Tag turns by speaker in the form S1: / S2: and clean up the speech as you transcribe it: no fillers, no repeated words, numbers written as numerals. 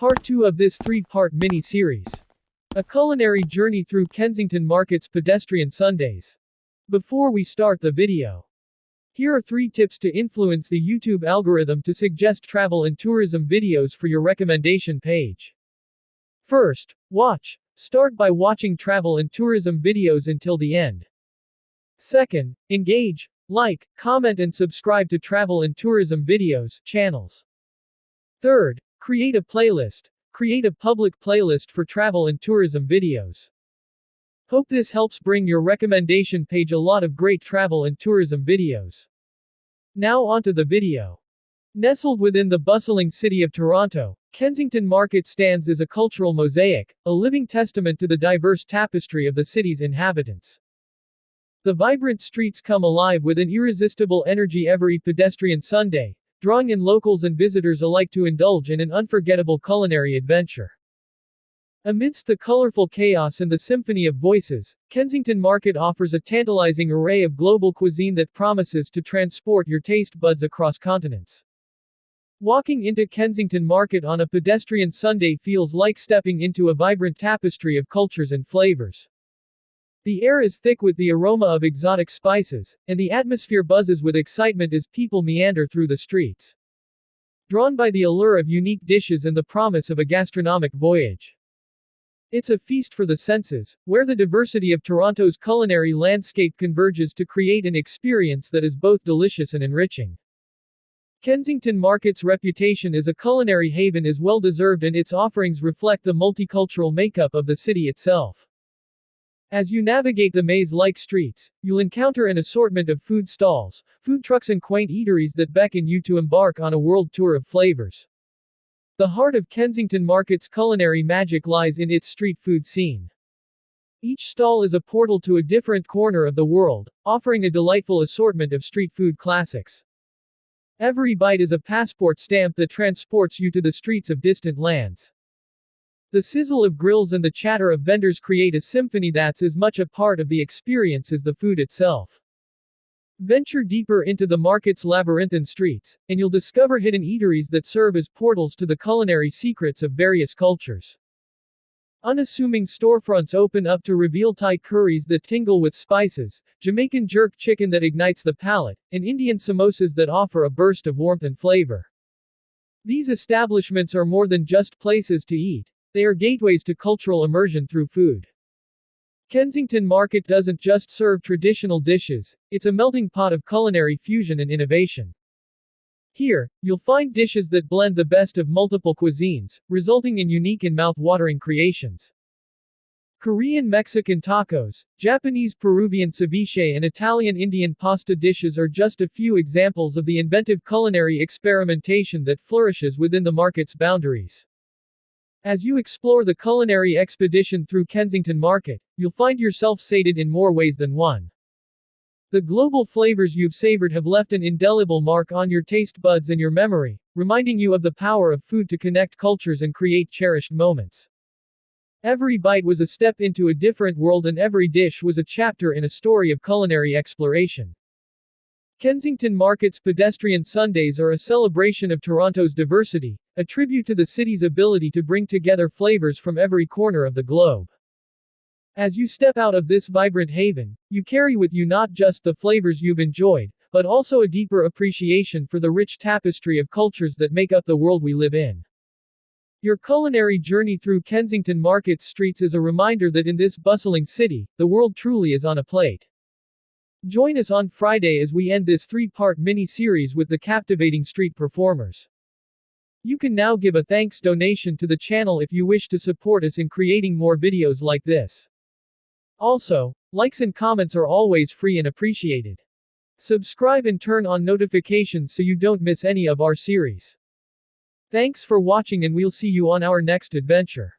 S1: Part 2 of this 3-part mini-series. A culinary journey through Kensington Market's pedestrian Sundays. Before we start the video, here are 3 tips to influence the YouTube algorithm to suggest travel and tourism videos for your recommendation page. First, watch. Start by watching travel and tourism videos until the end. Second, engage, like, comment and subscribe to travel and tourism videos channels. Third, create a playlist. Create a public playlist for travel and tourism videos. Hope this helps bring your recommendation page a lot of great travel and tourism videos. Now onto the video. Nestled within the bustling city of Toronto, Kensington Market stands as a cultural mosaic, a living testament to the diverse tapestry of the city's inhabitants. The vibrant streets come alive with an irresistible energy every pedestrian Sunday, drawing in locals and visitors alike to indulge in an unforgettable culinary adventure. Amidst the colorful chaos and the symphony of voices, Kensington Market offers a tantalizing array of global cuisine that promises to transport your taste buds across continents. Walking into Kensington Market on a pedestrian Sunday feels like stepping into a vibrant tapestry of cultures and flavors. The air is thick with the aroma of exotic spices, and the atmosphere buzzes with excitement as people meander through the streets, drawn by the allure of unique dishes and the promise of a gastronomic voyage. It's a feast for the senses, where the diversity of Toronto's culinary landscape converges to create an experience that is both delicious and enriching. Kensington Market's reputation as a culinary haven is well deserved, and its offerings reflect the multicultural makeup of the city itself. As you navigate the maze-like streets, you'll encounter an assortment of food stalls, food trucks and quaint eateries that beckon you to embark on a world tour of flavors. The heart of Kensington Market's culinary magic lies in its street food scene. Each stall is a portal to a different corner of the world, offering a delightful assortment of street food classics. Every bite is a passport stamp that transports you to the streets of distant lands. The sizzle of grills and the chatter of vendors create a symphony that's as much a part of the experience as the food itself. Venture deeper into the market's labyrinthine streets, and you'll discover hidden eateries that serve as portals to the culinary secrets of various cultures. Unassuming storefronts open up to reveal Thai curries that tingle with spices, Jamaican jerk chicken that ignites the palate, and Indian samosas that offer a burst of warmth and flavor. These establishments are more than just places to eat. They are gateways to cultural immersion through food. Kensington Market doesn't just serve traditional dishes, it's a melting pot of culinary fusion and innovation. Here, you'll find dishes that blend the best of multiple cuisines, resulting in unique and mouth-watering creations. Korean Mexican tacos, Japanese Peruvian ceviche and Italian Indian pasta dishes are just a few examples of the inventive culinary experimentation that flourishes within the market's boundaries. As you explore the culinary expedition through Kensington Market, you'll find yourself sated in more ways than one. The global flavors you've savored have left an indelible mark on your taste buds and your memory, reminding you of the power of food to connect cultures and create cherished moments. Every bite was a step into a different world, and every dish was a chapter in a story of culinary exploration. Kensington Market's pedestrian Sundays are a celebration of Toronto's diversity, a tribute to the city's ability to bring together flavors from every corner of the globe. As you step out of this vibrant haven, you carry with you not just the flavors you've enjoyed, but also a deeper appreciation for the rich tapestry of cultures that make up the world we live in. Your culinary journey through Kensington Market's streets is a reminder that in this bustling city, the world truly is on a plate. Join us on Friday as we end this 3-part mini-series with the captivating street performers. You can now give a thanks donation to the channel if you wish to support us in creating more videos like this. Also, likes and comments are always free and appreciated. Subscribe and turn on notifications so you don't miss any of our series. Thanks for watching, and we'll see you on our next adventure.